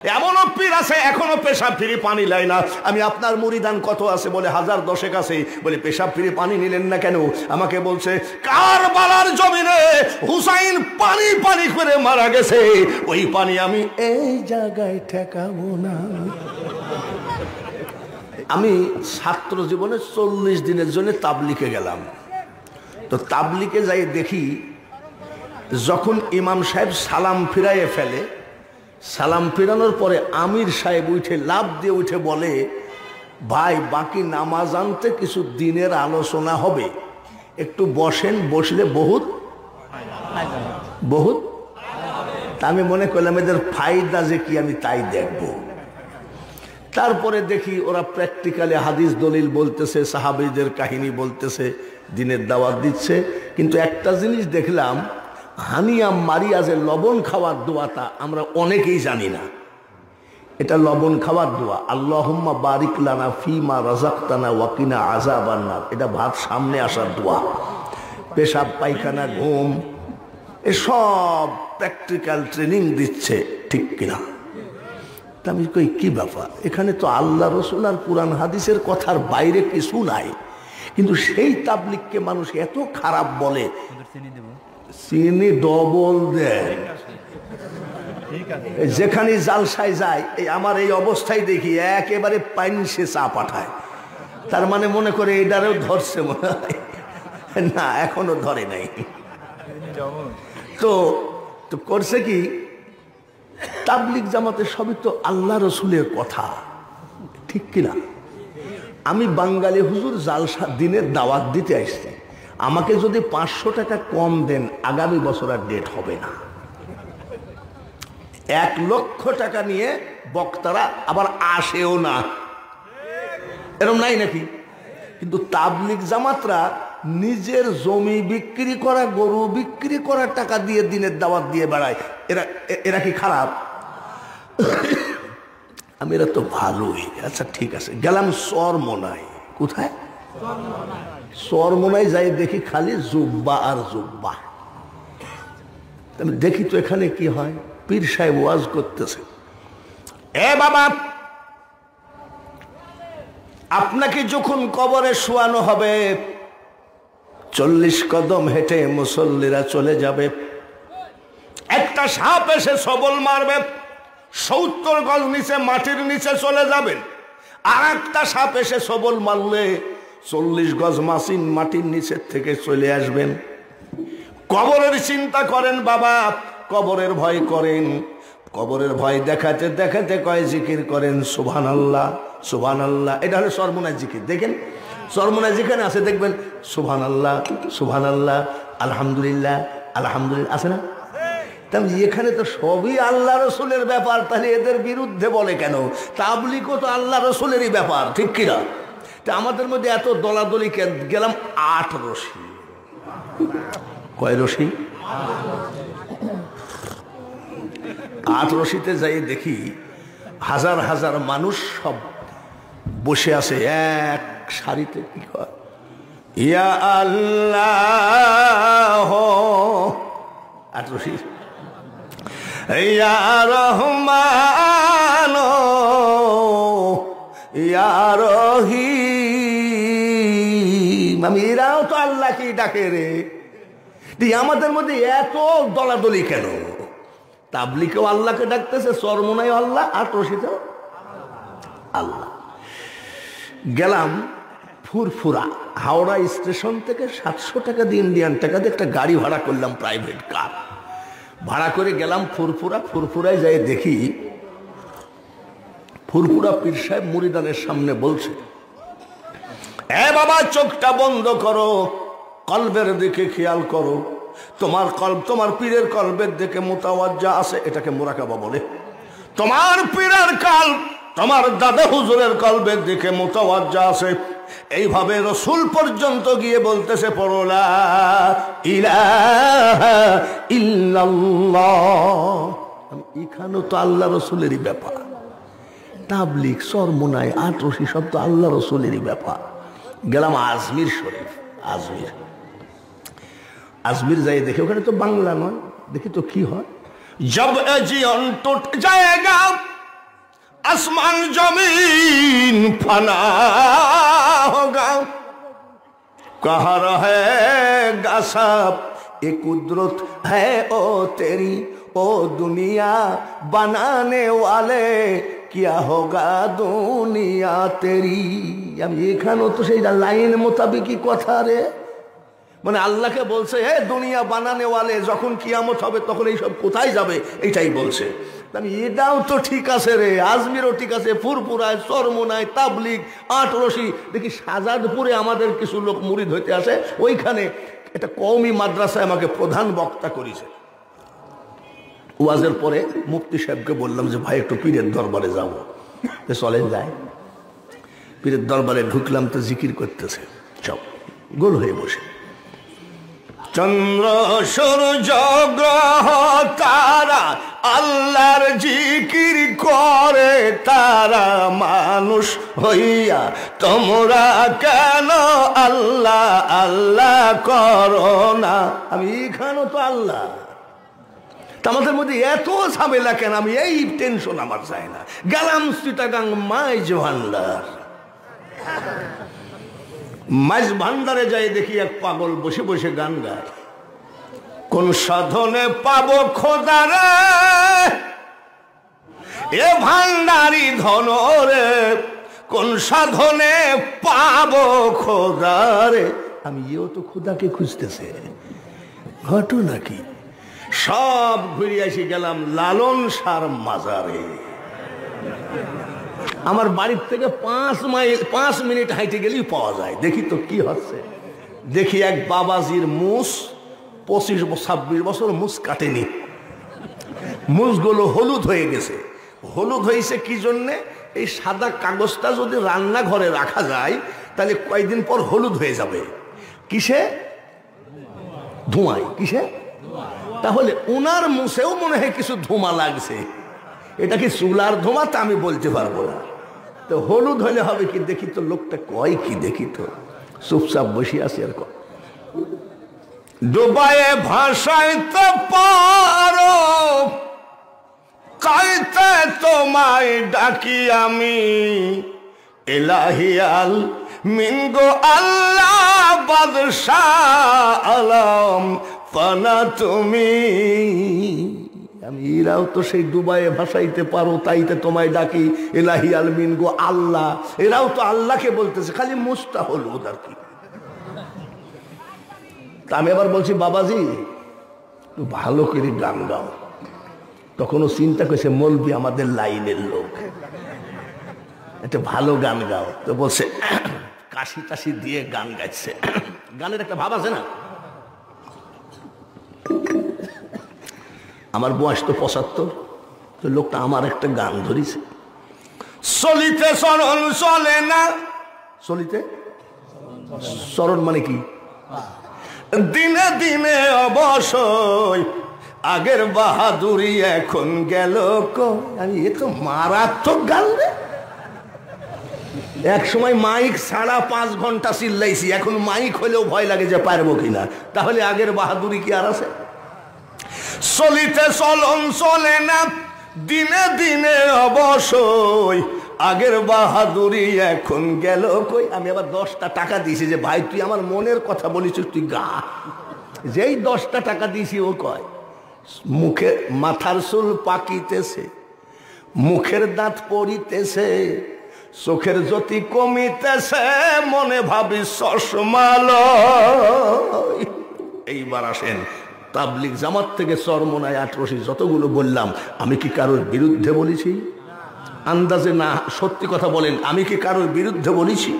এমনও পীর আছে এখনো পেশাব ফিরে পানি নেয় না। আমি আপনার মুরিদান কত আছে বলে 1010 আছে, বলে পেশাব ফিরে পানি নিলেন না কেন? আমাকে বলছে কারবালার জমিনে হুসাইন পানি পানি করে মারা গেছে, ওই পানি আমি এই জায়গায় ঠেকাবো না। আমি ছাত্র জীবনে 40 দিনের জন্য তাবলিগে গেলাম। তো তাবলিগে যাই দেখি যখন ইমাম সাহেব সালাম ফিরাইয়ে ফেলে, সালাম ফিরানোর পরে আমির সাহেব উঠে লাফ দিয়ে উঠে বলে, ভাই বাকি নামাজ আনতে কিছু দিনের আলোচনা হবে, একটু বসেন, বসলে বহুত বহুত। আমি মনে করলাম এদের ফায়দা যে কি আমি তাই দেখব। তারপরে দেখি ওরা প্র্যাকটিক্যালি হাদিস দলিল বলতেছে, সাহাবীদের কাহিনী বলতেছে, দিনের দাওয়াত দিচ্ছে। কিন্তু একটা জিনিস দেখলাম, হানিয়া মারিয়া যে লবণ খাওয়ার দোয়াটা আমরা অনেকেই জানি না। এটা লবণ খাওয়ার দোয়া, আল্লাহুম্মা বারিক লানা ফিমা রাযাকতানা ওয়াকিনা আযাবান নার। এটা ভাত সামনে আসার দোয়া। পেশাব পায়খানা ঘুম এসব প্র্যাকটিক্যাল ট্রেনিং দিচ্ছে, ঠিক কিনা? আমি কই কি ব্যাপার, এখানে তো আল্লাহ রসুল আর কুরআন হাদিসের কথার বাইরে কিছু নাই, কিন্তু সেই তাবলিগকে মানুষ এত খারাপ বলে, চিনি ডবল দেয়। যেখানে জালসায় যায় আমার এই অবস্থায় দেখি একেবারে পাইনসে চা পাঠায়, তার মানে মনে করে এটারেও ধরছে মনে হয়। না, এখনো ধরে নাই। তো করছে কি, তাবলিগ জামাতে সবই তো আল্লাহ রসুলের কথা, ঠিক কিনা? আমি বাঙালি হুজুর জালসা দিনের দাওয়াত দিতে আসছি, আমাকে যদি 500 টাকা কম দেন আগামী বছর আর ডেট হবে না। 1 লক্ষ টাকা নিয়ে বক্তারা আবার আসেও না, এরকম নাই নাকি? কিন্তু তাবলিগ জামাতরা নিজের জমি বিক্রি করা, গরু বিক্রি করার টাকা দিয়ে দিনের দাওয়াত দিয়ে বেড়ায়। এরা কি খারাপ? আমি এরা তো ভালোই। আচ্ছা ঠিক আছে, গেলাম চরমোনাই। কোথায়? চরমোনাই যাই দেখি খালি জুব্বা আর জুব্বা। আমি দেখি তো এখানে কি হয়, পীর সাহেব ওয়াজ করতেছে, এ বাবা আপনাকে যখন কবরে শোয়ানো হবে 40 কদম হেঁটে মুসল্লিরা চলে যাবে, একটা সাপ এসে সবল মারবে, 70 গজ নিচে মাটির নিচে চলে যাবেন। আর একটা সাপ এসে সবল মারলে 40 গজ মাটির নিচের থেকে চলে আসবেন। কবরের চিন্তা করেন বাবা, কবরের ভয় করেন। কবরের ভয় দেখাতে দেখাতে কয় জিকির করেন সুবহানাল্লাহ সুবহানাল্লাহ। এটা হলো সরমুনাই জিকির। দেখেন সরমুনাই যেখানে আছে দেখবেন সুবহানাল্লাহ সুবহানাল্লাহ আলহামদুলিল্লাহ আলহামদুলিল্লাহ, আছে না? তাহলে এখানে তো সবই আল্লাহ রসুলের ব্যাপার, তাহলে এদের বিরুদ্ধে বলে কেন? তাবলিগও তো আল্লাহ রসুলেরই ব্যাপার, ঠিক কিনা? তা আমাদের মধ্যে এত দলাদলি কেন? গেলাম 8 রশি। কয় রশি? 8 রশিতে যাই দেখি হাজার হাজার মানুষ সব বসে আছে এক সারিতে। কি কয়? ইয়া আল্লাহ 8 রশি, ইয়া রহমান ইয়া রহিম। আমি এরাও তো আল্লাহকে ডাকে রে। আমাদের মধ্যে এত দলাদলি কেন? তাবলিগেও আল্লাহকে ডাকতেছে, চরমোনাই আল্লাহ, 8 রশিতেও আল্লাহ। গেলাম ফুরফুরা, হাওড়া স্টেশন থেকে 700 টাকা দিয়ে ইন্ডিয়ান টাকা দিয়ে একটা গাড়ি ভাড়া করলাম, প্রাইভেট কার ভাড়া করে গেলাম ফুরফুরা। ফুরফুরায় যাই দেখি ফুরফুরা পীর সাহেব মুরিদানের সামনে বলছে, এ বাবা চোখটা বন্ধ করো, কলবের দিকে খেয়াল করো, তোমার কলব তোমার পীরের কলবের দিকে মুতাওয়াজ্জা আছে, এটাকে মুরাকাবা বলে। তোমার পীরের কলব তোমার দাদা হুজুরের কলবের দিকে মুতাওয়াজ্জা আছে। এইভাবে রসুল পর্যন্ত গিয়ে বলতেছে, পড়ো লা ইলাহা ইল্লাল্লাহ। এখানেও তো আল্লাহ রসুলেরই ব্যাপার। তাবলিগ, চরমোনাই, 8 রশি সব তো আল্লাহ রসুলেরই ব্যাপার। গেলাম আজমির শরীফ। আজমির যাই দেখি ওখানে তো বাংলা নয়, দেখি তো কি হয়। জব জীবন টুট জায়েগা आसमान जमीन फना होगा, कहाँ रहेगा सब ये कुदरत है ओ तेरी, ओ दुनिया बनाने वाले क्या होगा दुनिया तेरी। আমি এখানেও তো সেই লাইন মোতাবেকই কথা রে, মানে আল্লাহকে বলছে হে দুনিয়া বানানে ওয়ালে, যখন কিয়ামত হবে তখন এইসব কোথায় যাবে এইটাই বলছে। আমি এটাও তো ঠিক আছে রে, আজমিরও ঠিক আছে, ফুরপুরায়, চরমোনায়, তাবলিগ, আটরশি, দেখি শাহজাদপুরে আমাদের কিছু লোক মুরিদ হইতে আসে, ওইখানে একটা কওমি মাদ্রাসায় আমাকে প্রধান বক্তা করেছে। ওয়াজের পরে মুফতি সাহেবকে বললাম যে ভাই একটু পীরের দরবারে যাবো, চলেন যায়। পীরের দরবারে ঢুকলাম তো জিকির করতেছে সব গোল হয়ে বসে, চন্দ্র সূর্য গ্রহ তারা আল্লাহর জিকির করে তারা, মানুষ হইয়া তোমরা কেন আল্লাহ আল্লাহ করো না। আমি এখানেও তো আল্লাহ, আমাদের মধ্যে এত ঝামেলা কেন? আমি এই টেনশন আমার যায় না। গেলাম চিটাগাং মাইজ ভান্ডার, মাইজ ভান্ডারে যাই দেখি এক পাগল বসে বসে গান গায়, কোন সাধনে পাবো খোদারে এ ভান্ডারি ধন রে, কোন সাধনে পাবো খোদারে। আমি এও তো খোদাকে খুঁজতেছে, ঘটনা কি? সব ঘুরে এসে গেলাম লালন শাহর মাজারে। আমার বাড়ির থেকে 5 মিনিট হাইটে গেলেই পাওয়া যায়। দেখি তো কি হচ্ছে, দেখি এক বাবাজির মুস 25-26 বছর মুস কাটেনি, মুসগুলো হলুদ হয়ে গেছে। হলুদ হয়েছে কি জন্যে? এই সাদা কাগজটা যদি রান্নাঘরে রাখা যায় তাহলে কয়েকদিন পর হলুদ হয়ে যাবে। কিসে? ধোঁয়ায়। কিসে? তাহলে উনার মুছেও মনে হয় কিছু ধোঁয়া লাগছে। এটা কি চুলার ধোঁয়া তা আমি বলতে পারবো না। তো হলুদ হলে হবে কি? দেখি তো লোকটা কয় কি, দেখি তো। চুপচাপ বসে আছি আর কয়, ডুবায়ে ভাসাইতে পারো কাইতে তোমায় ডাকি আমি, ইলাহিয়াল মিনগো আল্লাহ বাদশাহ আলম পানা তুমি। আমি এরাও তো সেই ডুবায়ে ভাসাইতে পারো তাইতে তোমায় ডাকি, ইলাহি আলমিন গো আল্লাহ। এরাও তো আল্লাহকে বলতেছে, খালি মুস্তা হলুদ আর কি। আমি এবার বলছি বাবাজি একটু ভালো করে গান গাও। তখনও চিন্তা করছে মৌলবি আমাদের লাইনের লোক, একটা ভালো গান গাও। তো বলছে কাশি টাশি দিয়ে গান গাইছে। গানের একটা ভাব আছে না? আমার বয়স তো 75, তো লোকটা আমার একটা গান ধরেছে, চলিতে চরণ চলে না। চলিতে চরণ মানে কি? দিনে দিনে অবশ্যই আগের বাহাদুরি এখন গেল কো। আমি এ তো মারাত্মক গান রে। এক সময় মাইক ছাড়া 5 ঘন্টা চিল্লাইছি, এখন মাইক হলেও ভয় লাগে যে পারবো কিনা। তাহলে আগের বাহাদুরি কি আর আছে? চলিতে চলন চলে না, দিনে দিনে অবশ্যই আগের বাহাদুরি এখন গেল কই। আমি আবার 10টা টাকা দিয়েছি যে ভাই তুই আমার মনের কথা বলিস, তুই গা। যেই 10টা টাকা দিয়েছি ও কয় মুখে মাথার চুল পাকিতেছে, মুখের দাঁত পড়িতেছে, চোখের জ্যোতি কমিতেছে, মনে ভাবি চশমাল। এইবার আসেন তাবলিগ জামাত থেকে চরমোনায়, আটরশি যতগুলো বললাম, আমি কি কারোর বিরুদ্ধে বলেছি? আন্দাজে না, সত্যি কথা বলেন, আমি কি কারোর বিরুদ্ধে বলেছি?